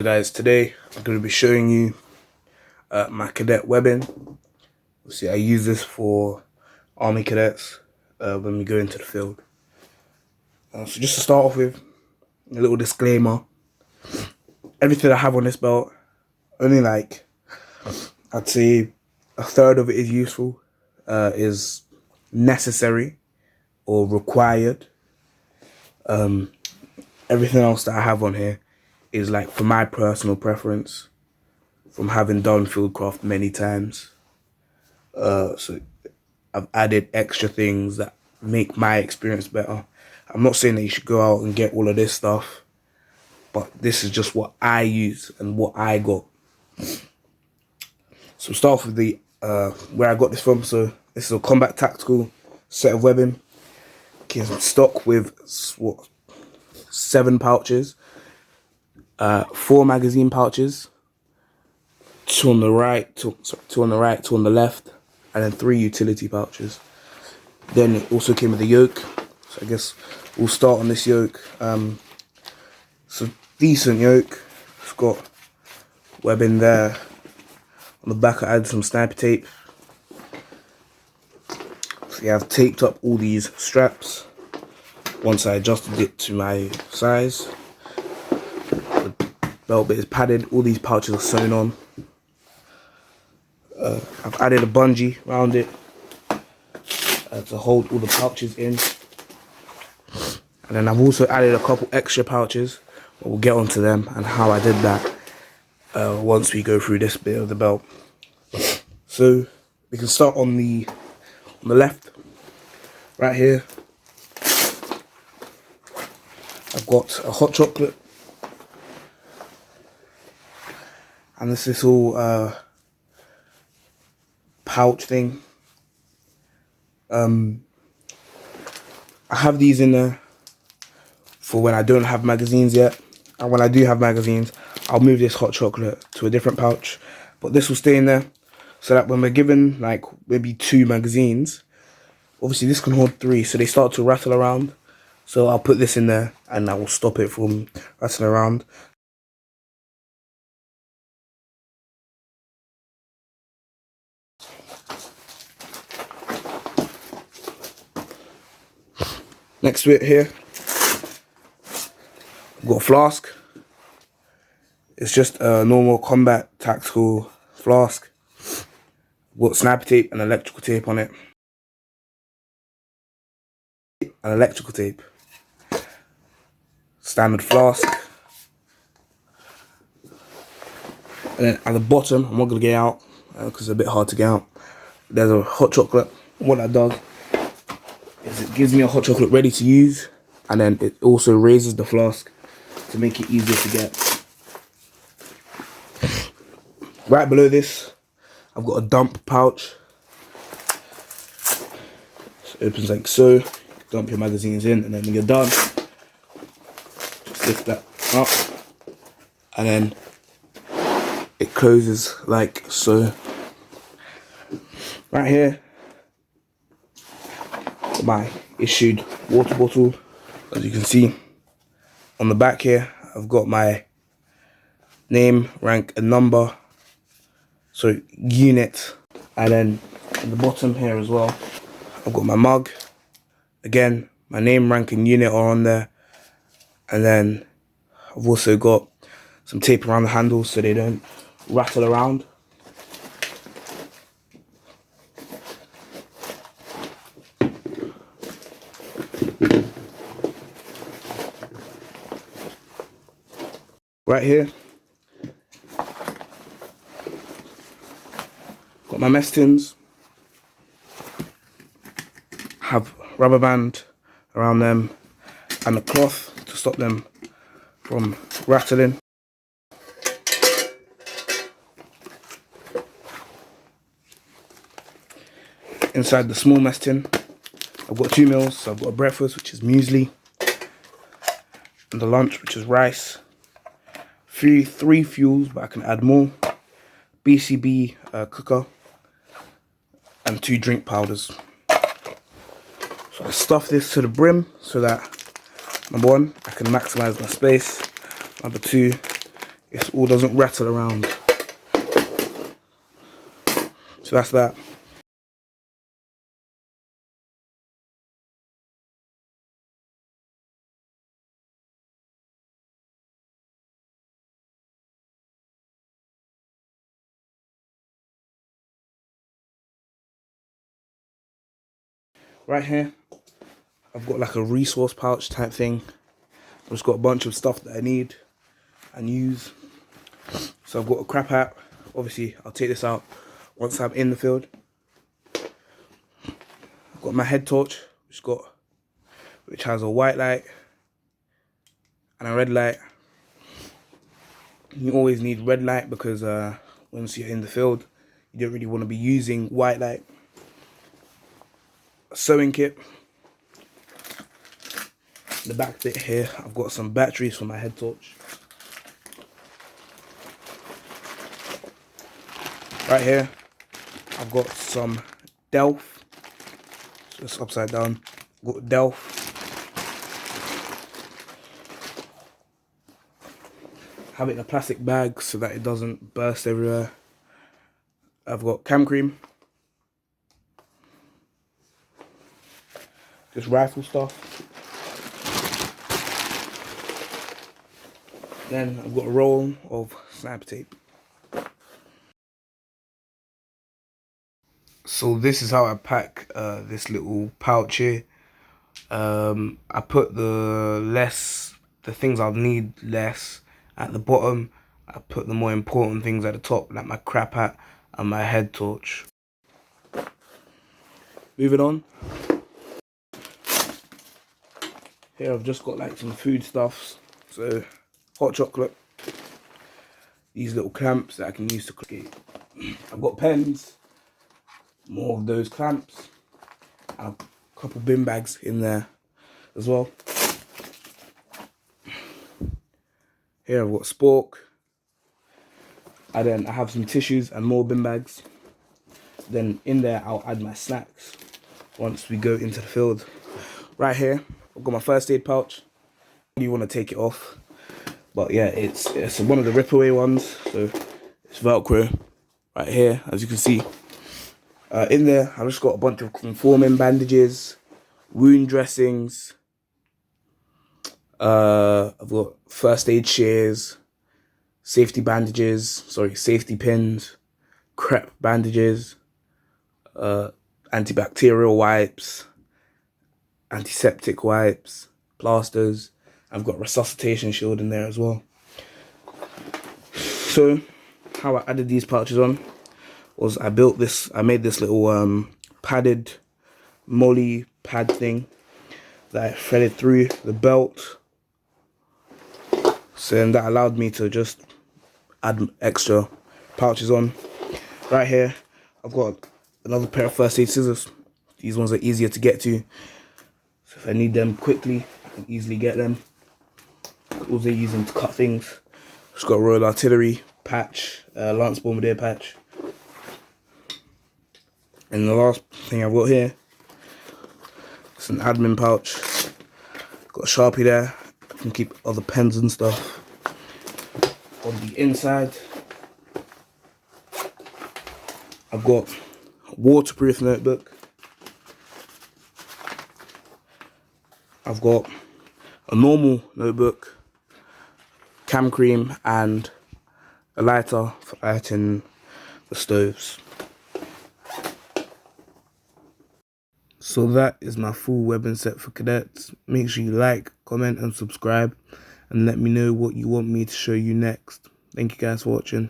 Guys, today I'm going to be showing you my cadet webbing. See, I use this for Army Cadets when we go into the field. So just to start off with, a little disclaimer. Everything I have on this belt, only I'd say a third of it is useful, is necessary or required. Everything else that I have on here is for my personal preference, from having done fieldcraft many times. So I've added extra things that make my experience better. I'm not saying that you should go out and get all of this stuff, but this is just what I use and what I got. So start off with the where I got this from. So this is a combat tactical set of webbing. Came in stock with 7 pouches, 4 magazine pouches, 2 on the right, 2 on the right, 2 on the left, and then 3 utility pouches. Then it also came with a yoke. So I guess we'll start on this yoke. So decent yoke. It's got webbing there. On the back I added some sniper tape. So yeah, I've taped up all these straps once I adjusted it to my size. The belt bit is padded. All these pouches are sewn on. I've added a bungee around it to hold all the pouches in. And then I've also added a couple extra pouches, but we'll get onto them and how I did that once we go through this bit of the belt. So we can start on the left, right here. I've got a hot chocolate, and this little pouch thing. I have these in there for when I don't have magazines yet, and when I do have magazines, I'll move this hot chocolate to a different pouch, but this will stay in there so that when we're given maybe 2 magazines, obviously this can hold 3, so they start to rattle around. So I'll put this in there and I will stop it from rattling around. Next to it here, I've got a flask. It's just a normal combat tactical flask. I've got sniper tape and electrical tape on it. And electrical tape. Standard flask. And then at the bottom, I'm not going to get out because it's a bit hard to get out. There's a hot chocolate. What that does is it gives me a hot chocolate ready to use, and then it also raises the flask to make it easier to get. Right below this, I've got a dump pouch. So it opens like so. Dump your magazines in, and then when you're done, just lift that up, and then it closes like so. Right here, my issued water bottle. As you can see on the back here, I've got my name, rank, and number, so unit. And then at the bottom here as well, I've got my mug. Again, my name, rank, and unit are on there. And then I've also got some tape around the handles so they don't rattle around. Right here, got my mess tins. Have rubber band around them and a cloth to stop them from rattling. Inside the small mess tin, I've got 2 meals. So I've got a breakfast, which is muesli, and the lunch, which is rice. 3 fuels, but I can add more. BCB cooker, and 2 drink powders. So I stuff this to the brim so that, number 1, I can maximize my space. Number 2, it all doesn't rattle around. So that's that. Right here, I've got like a resource pouch type thing. I've just got a bunch of stuff that I need and use. So I've got a crap hat. Obviously, I'll take this out once I'm in the field. I've got my head torch, which has a white light and a red light. You always need red light because once you're in the field, you don't really want to be using white light. A sewing kit. The back bit here, I've got some batteries for my head torch. Right here, I've got some Delf. Just upside down. I've got Delf. Have it in a plastic bag so that it doesn't burst everywhere. I've got cam cream. Just rifle stuff. Then I've got a roll of sniper tape. So this is how I pack this little pouch here. I put the things I'll need less at the bottom. I put the more important things at the top, like my crap hat and my head torch. Moving on. Here I've just got like some food stuffs. So hot chocolate. These little clamps that I can use to cook. I've got pens. More of those clamps. And a couple bin bags in there as well. Here I've got spork. And then I have some tissues and more bin bags. Then in there I'll add my snacks once we go into the field. Right here I've got my first aid pouch. You want to take it off, but yeah, it's one of the rip away ones, so it's Velcro right here, as you can see. In there I've just got a bunch of conforming bandages, wound dressings. I've got first aid shears, safety pins, crep bandages, antibacterial wipes, antiseptic wipes, plasters. I've got resuscitation shield in there as well. So how I added these pouches on was I made this little padded molly pad thing that I threaded through the belt. So then that allowed me to just add extra pouches on. Right here I've got another pair of first aid scissors. These ones are easier to get to, so if I need them quickly I can easily get them. Also use them to cut things. Just got a Royal Artillery patch, Lance Bombardier patch. And the last thing I've got here is an admin pouch. Got a Sharpie there. I can keep other pens and stuff. On the inside I've got a waterproof notebook. I've got a normal notebook, cam cream, and a lighter for lighting the stoves. So that is my full weapon set for cadets. Make sure you like, comment and subscribe, and let me know what you want me to show you next. Thank you guys for watching.